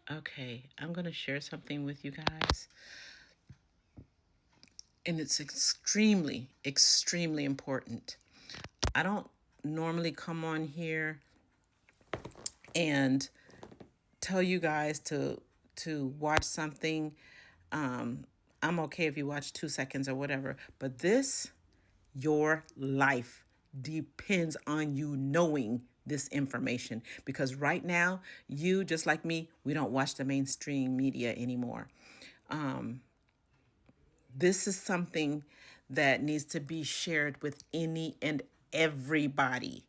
Okay, I'm going to share something with you guys. And it's extremely, extremely important. I don't normally come on here and tell you guys to watch something. I'm okay if you watch 2 seconds or whatever, but your life depends on you knowing this information, because right now, you, just like me, we don't watch the mainstream media anymore. This is something that needs to be shared with any and everybody.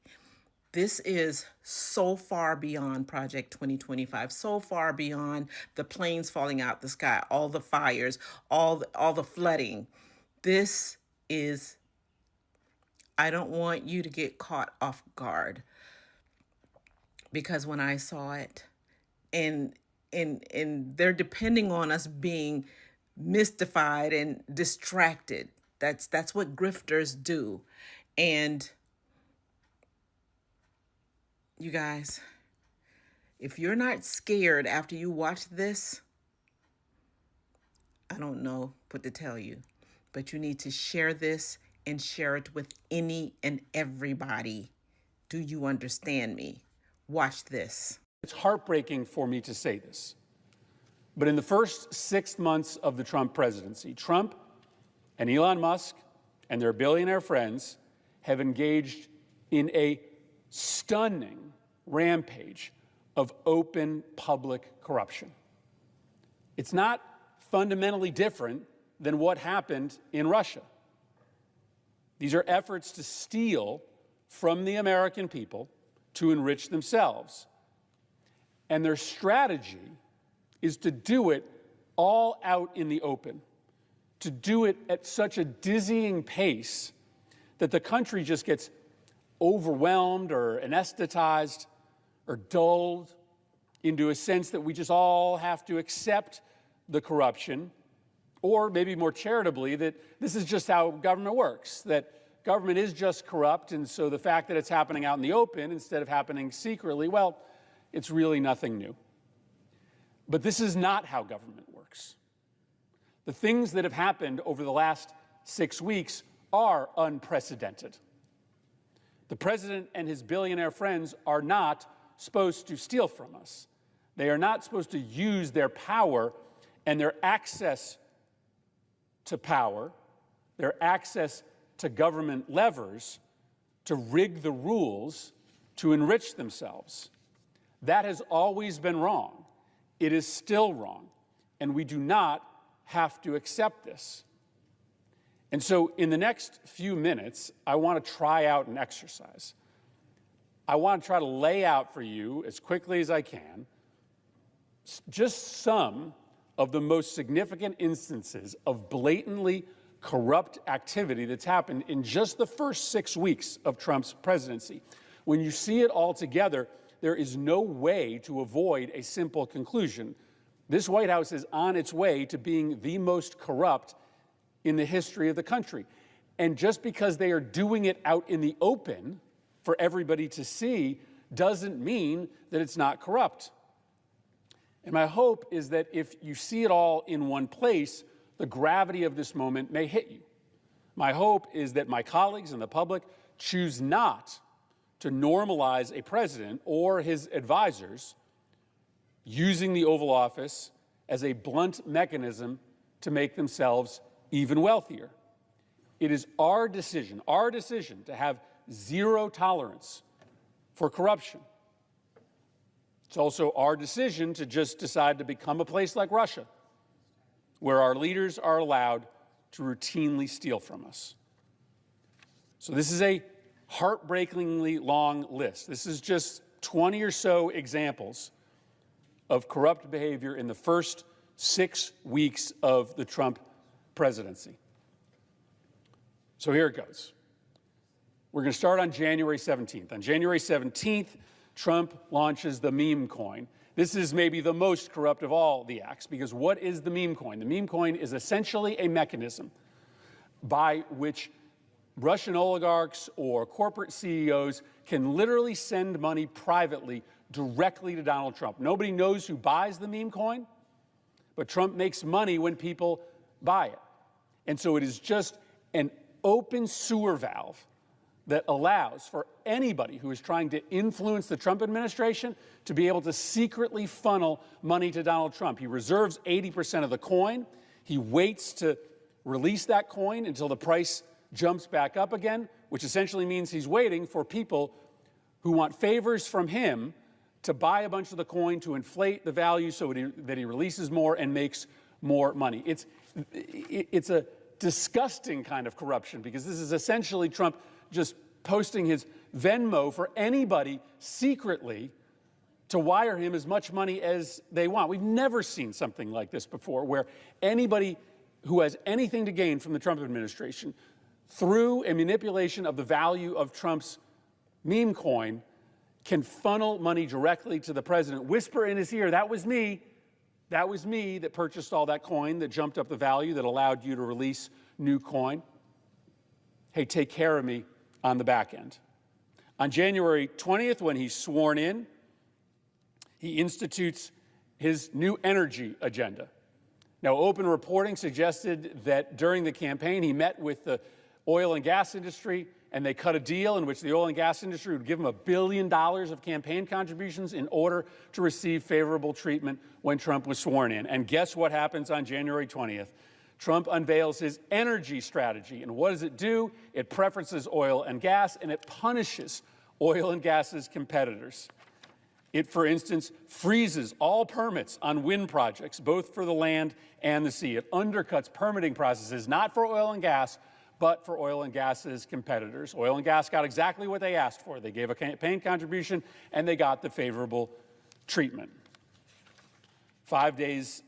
This is so far beyond Project 2025, so far beyond the planes falling out the sky, all the fires, all the flooding. This is, I don't want you to get caught off guard, because when I saw it, and they're depending on us being mystified and distracted. That's what grifters do. And you guys, if you're not scared after you watch this, I don't know what to tell you, but you need to share this and share it with any and everybody. Do you understand me? Watch this. It's heartbreaking for me to say this, but in the first 6 months of the Trump presidency, Trump and Elon Musk and their billionaire friends have engaged in a stunning rampage of open public corruption. It's not fundamentally different than what happened in Russia. These are efforts to steal from the American people to enrich themselves. And their strategy is to do it all out in the open, to do it at such a dizzying pace that the country just gets overwhelmed or anesthetized or dulled into a sense that we just all have to accept the corruption, or maybe more charitably, that this is just how government works, that government is just corrupt, and so the fact that it's happening out in the open instead of happening secretly, well, it's really nothing new. But this is not how government works. The things that have happened over the last 6 weeks are unprecedented. The president and his billionaire friends are not supposed to steal from us. They are not supposed to use their power and their access to power, their access to government levers, to rig the rules to enrich themselves. That has always been wrong. It is still wrong, and we do not have to accept this. And so in the next few minutes, I want to try out an exercise. I want to try to lay out for you, as quickly as I can, just some of the most significant instances of blatantly corrupt activity that's happened in just the first 6 weeks of Trump's presidency. When you see it all together, there is no way to avoid a simple conclusion. This White House is on its way to being the most corrupt in the history of the country. And just because they are doing it out in the open for everybody to see doesn't mean that it's not corrupt. And my hope is that if you see it all in one place, the gravity of this moment may hit you. My hope is that my colleagues and the public choose not to normalize a president or his advisors using the Oval Office as a blunt mechanism to make themselves even wealthier. It is our decision to have zero tolerance for corruption. It's also our decision to just decide to become a place like Russia, where our leaders are allowed to routinely steal from us. So this is a heartbreakingly long list. This is just 20 or so examples of corrupt behavior in the first 6 weeks of the Trump presidency. So here it goes. We're going to start on January 17th. On January 17th, Trump launches the meme coin. This is maybe the most corrupt of all the acts, because what is the meme coin? The meme coin is essentially a mechanism by which Russian oligarchs or corporate CEOs can literally send money privately directly to Donald Trump. Nobody knows who buys the meme coin, but Trump makes money when people buy it. And so it is just an open sewer valve that allows for anybody who is trying to influence the Trump administration to be able to secretly funnel money to Donald Trump. He reserves 80% of the coin. He waits to release that coin until the price jumps back up again, which essentially means he's waiting for people who want favors from him to buy a bunch of the coin to inflate the value so that he releases more and makes more money. It's a disgusting kind of corruption, because this is essentially Trump just posting his Venmo for anybody secretly to wire him as much money as they want. We've never seen something like this before, where anybody who has anything to gain from the Trump administration through a manipulation of the value of Trump's meme coin can funnel money directly to the president, whisper in his ear, that was me that purchased all that coin, that jumped up the value, that allowed you to release new coin. Hey, take care of me on the back end. On January 20th, when he's sworn in, he institutes his new energy agenda. Now, open reporting suggested that during the campaign, he met with the oil and gas industry, and they cut a deal in which the oil and gas industry would give him $1 billion of campaign contributions in order to receive favorable treatment when Trump was sworn in. And guess what happens on January 20th? Trump unveils his energy strategy. And what does it do? It preferences oil and gas, and it punishes oil and gas's competitors. It, for instance, freezes all permits on wind projects, both for the land and the sea. It undercuts permitting processes, not for oil and gas, but for oil and gas's competitors. Oil and gas got exactly what they asked for. They gave a campaign contribution, and they got the favorable treatment. 5 days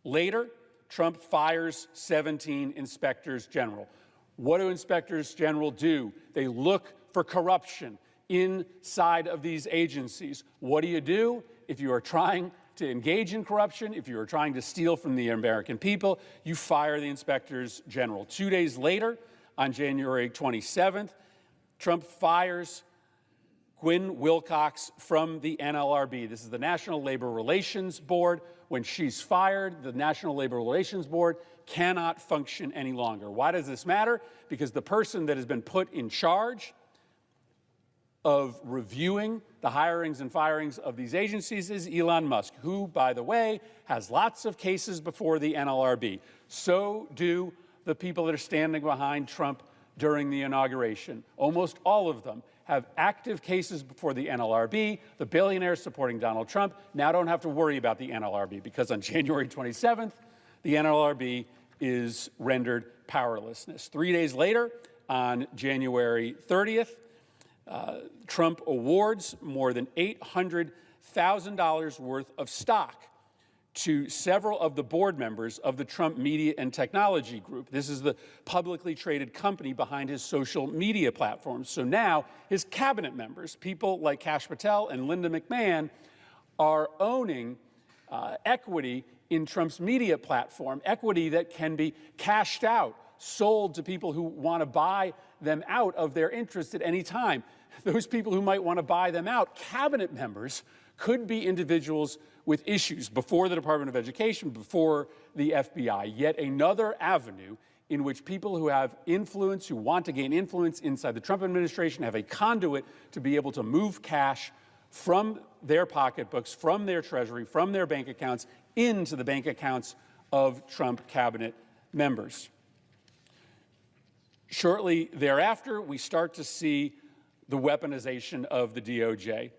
later, Trump fires 17 inspectors general. What do inspectors general do? They look for corruption inside of these agencies. What do? If you are trying to engage in corruption, if you are trying to steal from the American people, you fire the inspectors general. 2 days later, on January 27th, Trump fires Gwen Wilcox from the NLRB. This is the National Labor Relations Board. When she's fired, the National Labor Relations Board cannot function any longer. Why does this matter? Because the person that has been put in charge of reviewing the hirings and firings of these agencies is Elon Musk, who, by the way, has lots of cases before the NLRB. So do the people that are standing behind Trump during the inauguration. Almost all of them have active cases before the NLRB. The billionaires supporting Donald Trump now don't have to worry about the NLRB, because on January 27th, the NLRB is rendered powerlessness. 3 days later, on January 30th, Trump awards more than $800,000 worth of stock to several of the board members of the Trump Media and Technology Group. This is the publicly traded company behind his social media platforms. So now his cabinet members, people like Kash Patel and Linda McMahon, are owning equity in Trump's media platform, equity that can be cashed out, sold to people who want to buy them out of their interest at any time. Those people who might want to buy them out, cabinet members, could be individuals with issues before the Department of Education, before the FBI. Yet another avenue in which people who have influence, who want to gain influence inside the Trump administration, have a conduit to be able to move cash from their pocketbooks, from their treasury, from their bank accounts, into the bank accounts of Trump cabinet members. Shortly thereafter, we start to see the weaponization of the DOJ.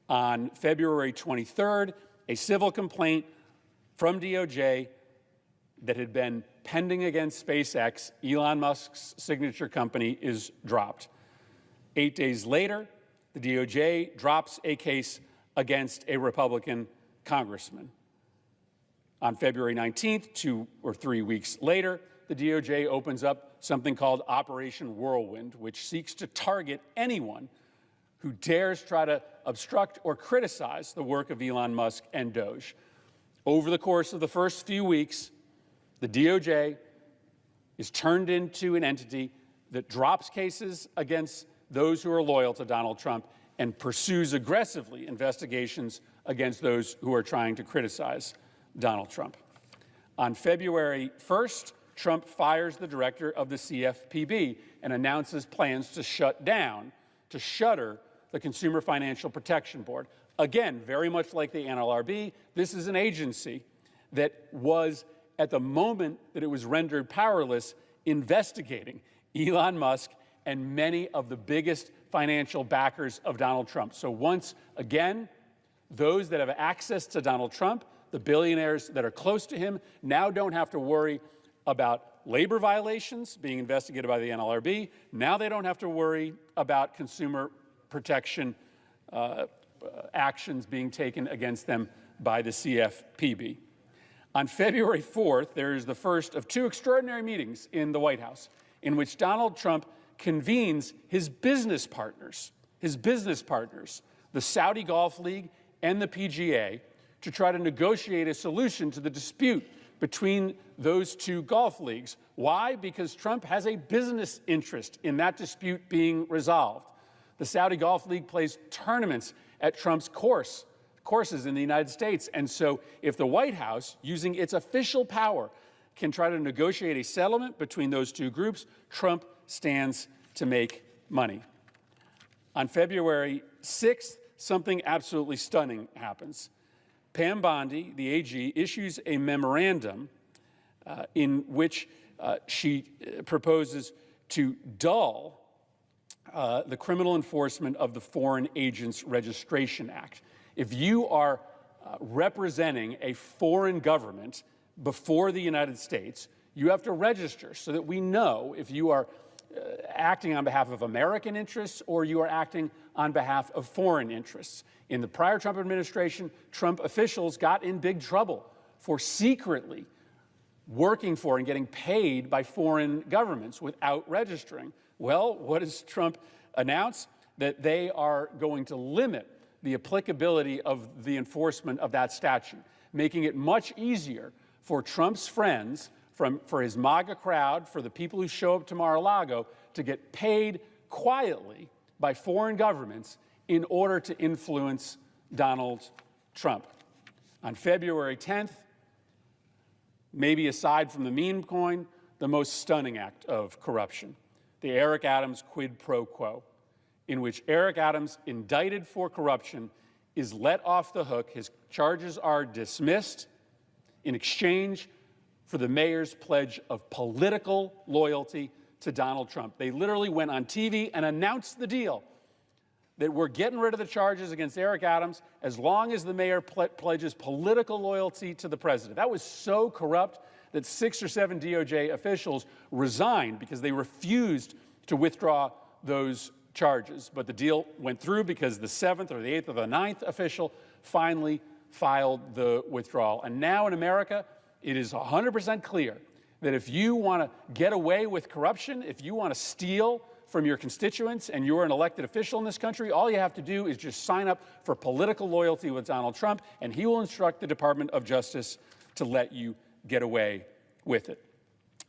On February 23rd, a civil complaint from DOJ that had been pending against SpaceX, Elon Musk's signature company, is dropped. 8 days later, the DOJ drops a case against a Republican congressman. On February 19th, 2 or 3 weeks later, the DOJ opens up something called Operation Whirlwind, which seeks to target anyone who dares try to obstruct or criticize the work of Elon Musk and Doge. Over the course of the first few weeks, the DOJ is turned into an entity that drops cases against those who are loyal to Donald Trump and pursues aggressively investigations against those who are trying to criticize Donald Trump. On February 1st, Trump fires the director of the CFPB and announces plans to shutter the Consumer Financial Protection Board. Again, very much like the NLRB, this is an agency that was, at the moment that it was rendered powerless, investigating Elon Musk and many of the biggest financial backers of Donald Trump. So once again, those that have access to Donald Trump, the billionaires that are close to him, now don't have to worry about labor violations being investigated by the NLRB. Now they don't have to worry about consumer protection actions being taken against them by the CFPB. On February 4th, there is the first of two extraordinary meetings in the White House in which Donald Trump convenes his business partners, the Saudi Golf League and the PGA, to try to negotiate a solution to the dispute between those two golf leagues. Why? Because Trump has a business interest in that dispute being resolved. The Saudi Golf League plays tournaments at Trump's courses in the United States. And so if the White House, using its official power, can try to negotiate a settlement between those two groups, Trump stands to make money. On February 6th, something absolutely stunning happens. Pam Bondi, the AG, issues a memorandum in which she proposes to dull the criminal enforcement of the Foreign Agents Registration Act. If you are representing a foreign government before the United States, you have to register so that we know if you are acting on behalf of American interests or you are acting on behalf of foreign interests. In the prior Trump administration, Trump officials got in big trouble for secretly working for and getting paid by foreign governments without registering. Well, what does Trump announce? That they are going to limit the applicability of the enforcement of that statute, making it much easier for Trump's friends, for his MAGA crowd, for the people who show up to Mar-a-Lago, to get paid quietly by foreign governments in order to influence Donald Trump. On February 10th, maybe aside from the meme coin, the most stunning act of corruption, the Eric Adams quid pro quo, in which Eric Adams, indicted for corruption, is let off the hook. His charges are dismissed in exchange for the mayor's pledge of political loyalty to Donald Trump. They literally went on TV and announced the deal, that we're getting rid of the charges against Eric Adams as long as the mayor pledges political loyalty to the president. That was so corrupt that 6 or 7 DOJ officials resigned because they refused to withdraw those charges. But the deal went through because the 7th or the 8th or the 9th official finally filed the withdrawal. And now in America, it is 100% clear that if you want to get away with corruption, if you want to steal from your constituents and you're an elected official in this country, all you have to do is just sign up for political loyalty with Donald Trump, and he will instruct the Department of Justice to let you get away with it.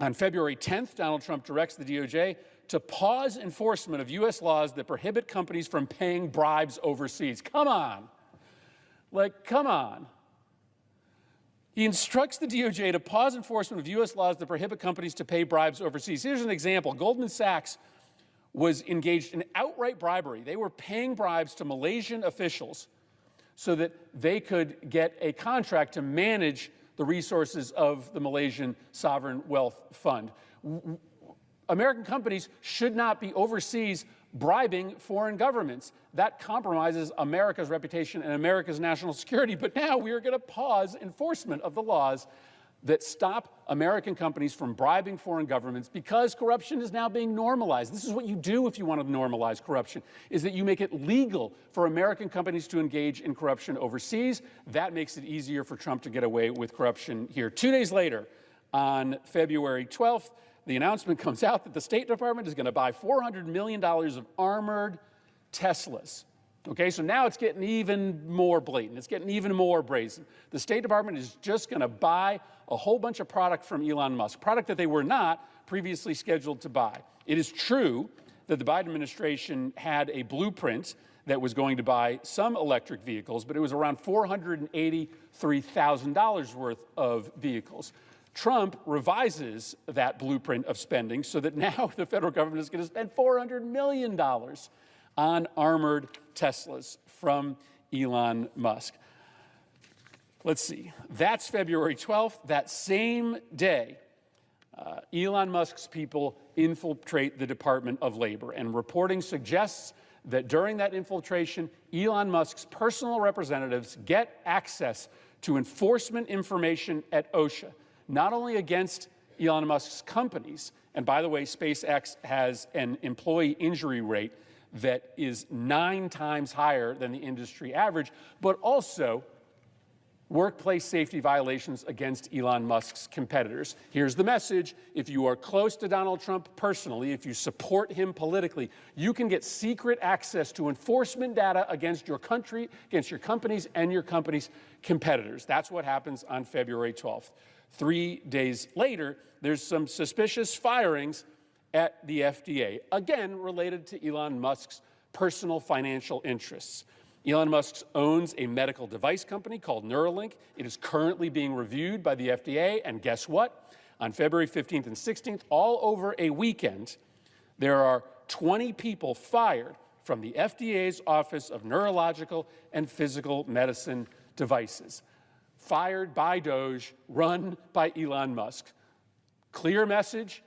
On February 10th, Donald Trump directs the DOJ to pause enforcement of U.S. laws that prohibit companies from paying bribes overseas. Come on. Come on. He instructs the DOJ to pause enforcement of U.S. laws that prohibit companies to pay bribes overseas. Here's an example. Goldman Sachs was engaged in outright bribery. They were paying bribes to Malaysian officials so that they could get a contract to manage the resources of the Malaysian Sovereign Wealth Fund. American companies should not be overseas bribing foreign governments. That compromises America's reputation and America's national security. But now we are going to pause enforcement of the laws that stop American companies from bribing foreign governments because corruption is now being normalized. This is what you do if you want to normalize corruption, is that you make it legal for American companies to engage in corruption overseas. That makes it easier for Trump to get away with corruption here. 2 days later, on February 12th, the announcement comes out that the State Department is going to buy $400 million of armored Teslas. Okay, so now it's getting even more blatant. It's getting even more brazen. The State Department is just going to buy a whole bunch of product from Elon Musk, product that they were not previously scheduled to buy. It is true that the Biden administration had a blueprint that was going to buy some electric vehicles, but it was around $483,000 worth of vehicles. Trump revises that blueprint of spending so that now the federal government is going to spend $400 million on armored Teslas from Elon Musk. Let's see. That's February 12th. That same day, Elon Musk's people infiltrate the Department of Labor, and reporting suggests that during that infiltration, Elon Musk's personal representatives get access to enforcement information at OSHA, not only against Elon Musk's companies, and by the way, SpaceX has an employee injury rate that is 9 times higher than the industry average, but also workplace safety violations against Elon Musk's competitors. Here's the message. If you are close to Donald Trump personally, if you support him politically, you can get secret access to enforcement data against your country, against your companies, and your company's competitors. That's what happens on February 12th. 3 days later, there's some suspicious firings at the FDA, again related to Elon Musk's personal financial interests. Elon Musk owns a medical device company called Neuralink. It is currently being reviewed by the FDA, and guess what? On February 15th and 16th, all over a weekend, there are 20 people fired from the FDA's Office of Neurological and Physical Medicine Devices. Fired by DOJ, run by Elon Musk. Clear message,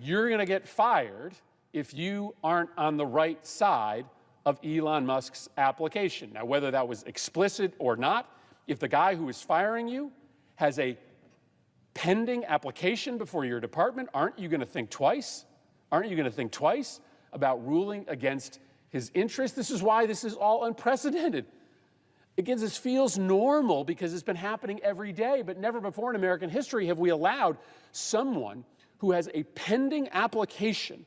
you're going to get fired if you aren't on the right side of Elon Musk's application. Now, whether that was explicit or not, if the guy who is firing you has a pending application before your department, aren't you going to think twice? Aren't you going to think twice about ruling against his interests? This is why this is all unprecedented. Again, this feels normal because it's been happening every day, but never before in American history have we allowed someone who has a pending application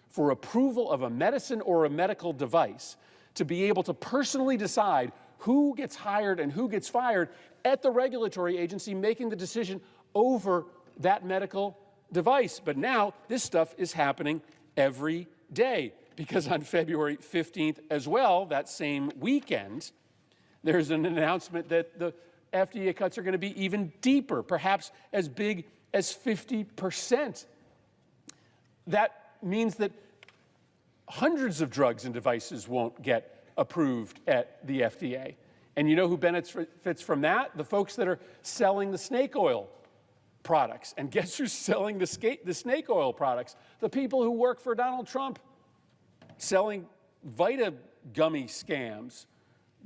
for approval of a medicine or a medical device to be able to personally decide who gets hired and who gets fired at the regulatory agency making the decision over that medical device. But now this stuff is happening every day because on February 15th as well, that same weekend, there's an announcement that the FDA cuts are going to be even deeper, perhaps as big as 50%. That means that hundreds of drugs and devices won't get approved at the FDA. And you know who benefits from that? The folks that are selling the snake oil products. And guess who's selling the snake oil products? The people who work for Donald Trump, selling Vita gummy scams.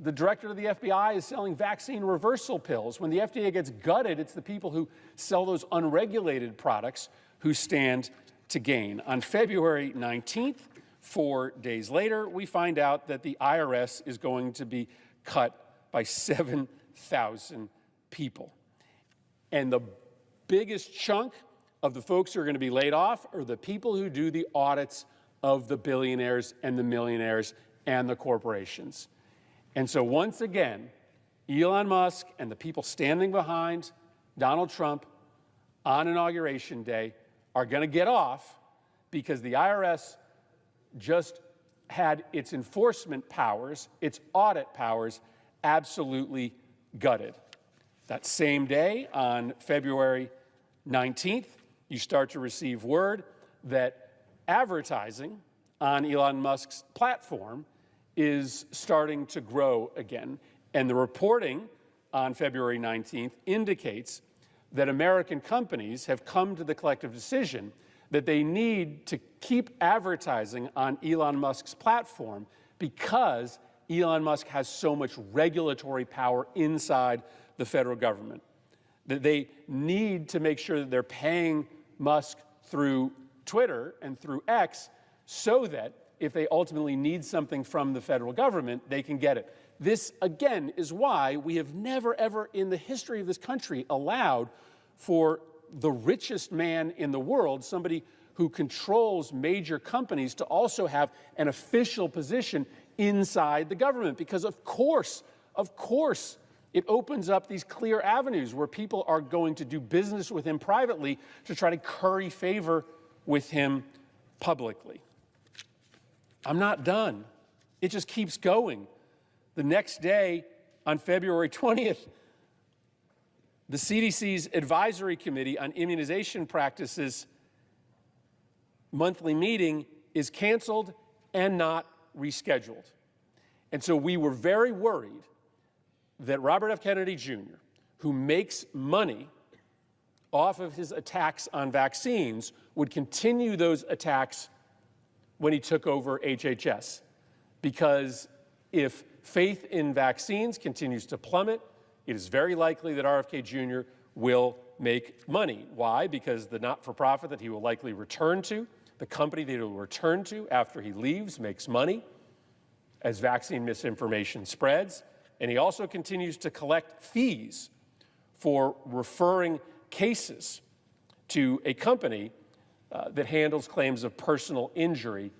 The director of the FBI is selling vaccine reversal pills. When the FDA gets gutted, it's the people who sell those unregulated products who stand to gain. On February 19th, 4 days later, we find out that the IRS is going to be cut by 7,000 people. And the biggest chunk of the folks who are going to be laid off are the people who do the audits of the billionaires and the millionaires and the corporations. And so once again, Elon Musk and the people standing behind Donald Trump on Inauguration Day are going to get off because the IRS just had its enforcement powers, its audit powers, absolutely gutted. That same day, on February 19th, you start to receive word that advertising on Elon Musk's platform is starting to grow again. And the reporting on February 19th indicates that American companies have come to the collective decision that they need to keep advertising on Elon Musk's platform because Elon Musk has so much regulatory power inside the federal government. That they need to make sure that they're paying Musk through Twitter and through X so that if they ultimately need something from the federal government, they can get it. This, again, is why we have never, ever in the history of this country allowed for the richest man in the world, somebody who controls major companies, to also have an official position inside the government. Because of course, it opens up these clear avenues where people are going to do business with him privately to try to curry favor with him publicly. I'm not done. It just keeps going. The next day, on February 20th, the CDC's Advisory Committee on Immunization Practices monthly meeting is canceled and not rescheduled. And so we were very worried that Robert F. Kennedy Jr., who makes money off of his attacks on vaccines, would continue those attacks when he took over HHS. Because if faith in vaccines continues to plummet, it is very likely that RFK Jr. will make money. Why? Because the not-for-profit that he will likely return to, the company that he will return to after he leaves, makes money as vaccine misinformation spreads. And he also continues to collect fees for referring cases to a company that handles claims of personal injury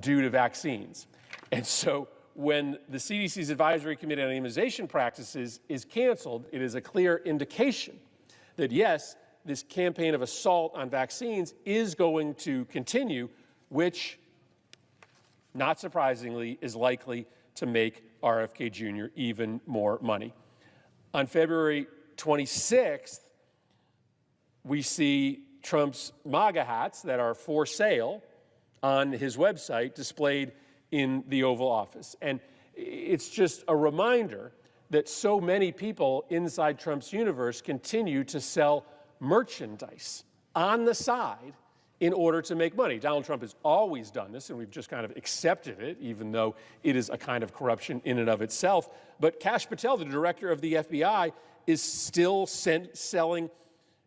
due to vaccines. And so when the CDC's Advisory Committee on Immunization Practices is canceled, it is a clear indication that, yes, this campaign of assault on vaccines is going to continue, which, not surprisingly, is likely to make RFK Jr. even more money. On February 26th, we see Trump's MAGA hats that are for sale on his website displayed in the Oval Office. And it's just a reminder that so many people inside Trump's universe continue to sell merchandise on the side in order to make money. Donald Trump has always done this, and we've just kind of accepted it, even though it is a kind of corruption in and of itself. But Kash Patel, the director of the FBI, is still selling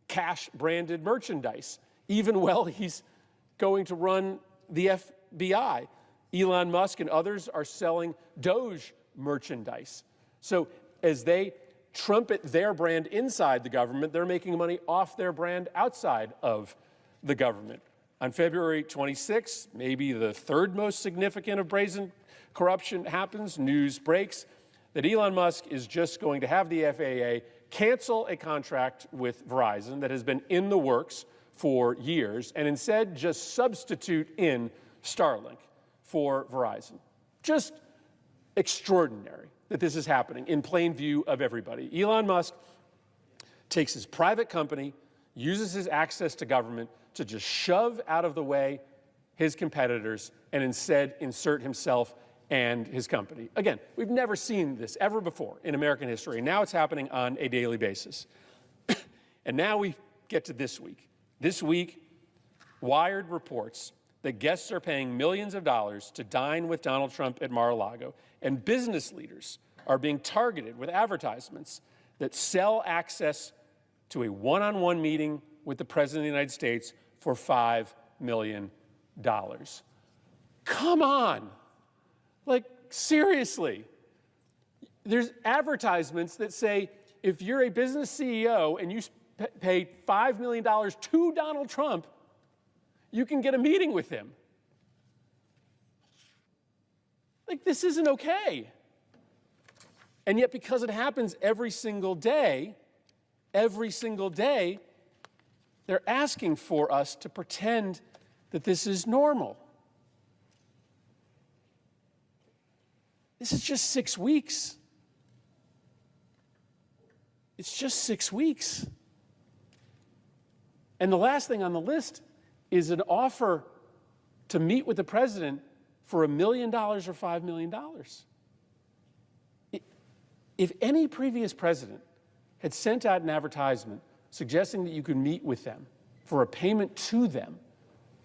cash-branded merchandise, even while he's going to run the FBI. Elon Musk and others are selling Doge merchandise. So as they trumpet their brand inside the government, they're making money off their brand outside of the government. On February 26th, maybe the third most significant of brazen corruption happens, news breaks that Elon Musk is just going to have the FAA cancel a contract with Verizon that has been in the works for years and instead just substitute in Starlink for Verizon. Just extraordinary that this is happening in plain view of everybody. Elon Musk takes his private company, uses his access to government to just shove out of the way his competitors and instead insert himself and his company. Again, we've never seen this ever before in American history. And now it's happening on a daily basis. And now we get to this week. This week, Wired reports that guests are paying millions of dollars to dine with Donald Trump at Mar-a-Lago, and business leaders are being targeted with advertisements that sell access to a one-on-one meeting with the President of the United States for $5 million. Come on. Like, seriously. There's advertisements that say if you're a business CEO and you pay $5 million to Donald Trump, you can get a meeting with him. Like, this isn't okay. And yet, because it happens every single day, they're asking for us to pretend that this is normal. This is just 6 weeks. It's just 6 weeks. And the last thing on the list is an offer to meet with the president for $1 million or $5 million. If any previous president had sent out an advertisement suggesting that you could meet with them for a payment to them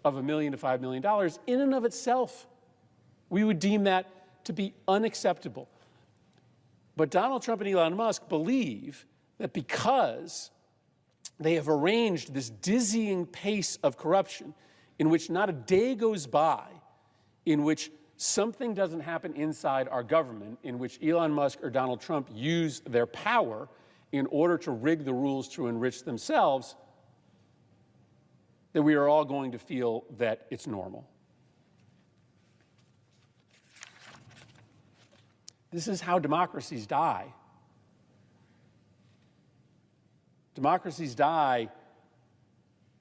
of $1 million to $5 million, in and of itself, we would deem that to be unacceptable. But Donald Trump and Elon Musk believe that because they have arranged this dizzying pace of corruption in which not a day goes by in which something doesn't happen inside our government, in which Elon Musk or Donald Trump use their power in order to rig the rules to enrich themselves, that we are all going to feel that it's normal. This is how democracies die. Democracies die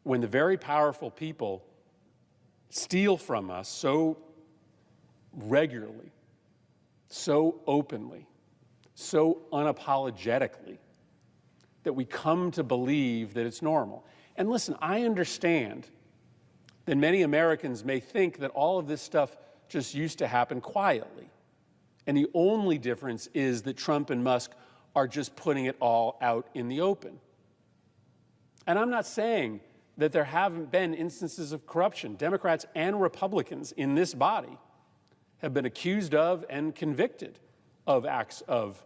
when the very powerful people steal from us so regularly so openly, so unapologetically, that we come to believe that it's normal. And listen, I understand that many Americans may think that all of this stuff just used to happen quietly. And the only difference is that Trump and Musk are just putting it all out in the open. And I'm not saying that there haven't been instances of corruption. Democrats and Republicans in this body have been accused of and convicted of acts of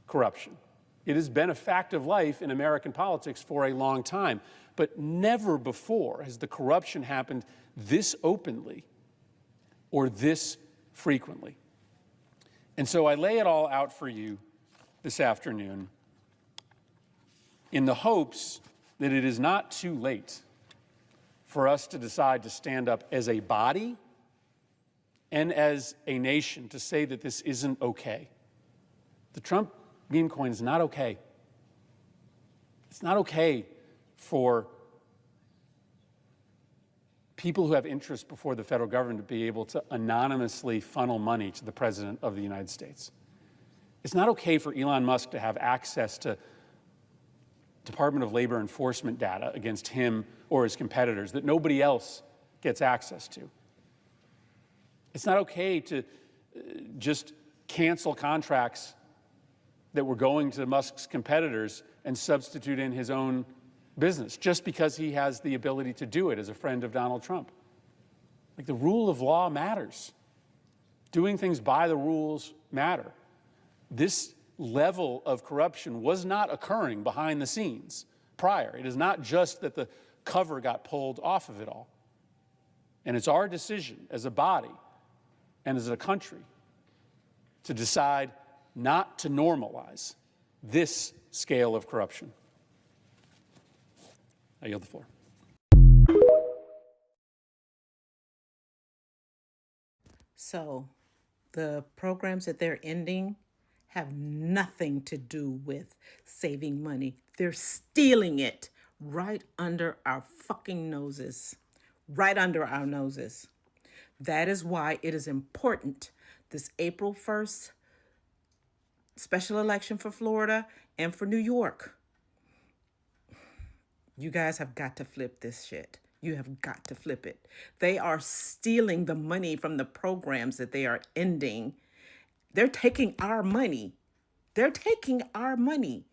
corruption. It has been a fact of life in American politics for a long time, but never before has the corruption happened this openly or this frequently. And so I lay it all out for you this afternoon in the hopes that it is not too late for us to decide to stand up as a body and as a nation to say that this isn't okay. The Trump meme coin is not okay. It's not okay for people who have interest before the federal government to be able to anonymously funnel money to the President of the United States. It's not okay for Elon Musk to have access to Department of Labor enforcement data against him or his competitors that nobody else gets access to. It's not okay to just cancel contracts that were going to Musk's competitors and substitute in his own business just because he has the ability to do it as a friend of Donald Trump. Like, the rule of law matters. Doing things by the rules matter. This level of corruption was not occurring behind the scenes prior. It is not just that the cover got pulled off of it all. And it's our decision as a body and as a country to decide not to normalize this scale of corruption. I yield the floor. So the programs that they're ending have nothing to do with saving money. They're stealing it right under our fucking noses. Right under our noses. That is why it is important this April 1st special election for Florida and for New York. You guys have got to flip this shit. You have got to flip it. They are stealing the money from the programs that they are ending. They're taking our money. They're taking our money.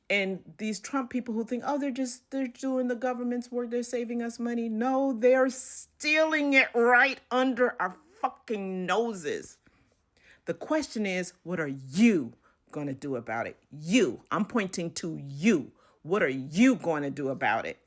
And these Trump people who think, oh, they're doing the government's work, they're saving us money. No, they're stealing it right under our fucking noses. The question is, what are you going to do about it? You. I'm pointing to you. What are you going to do about it?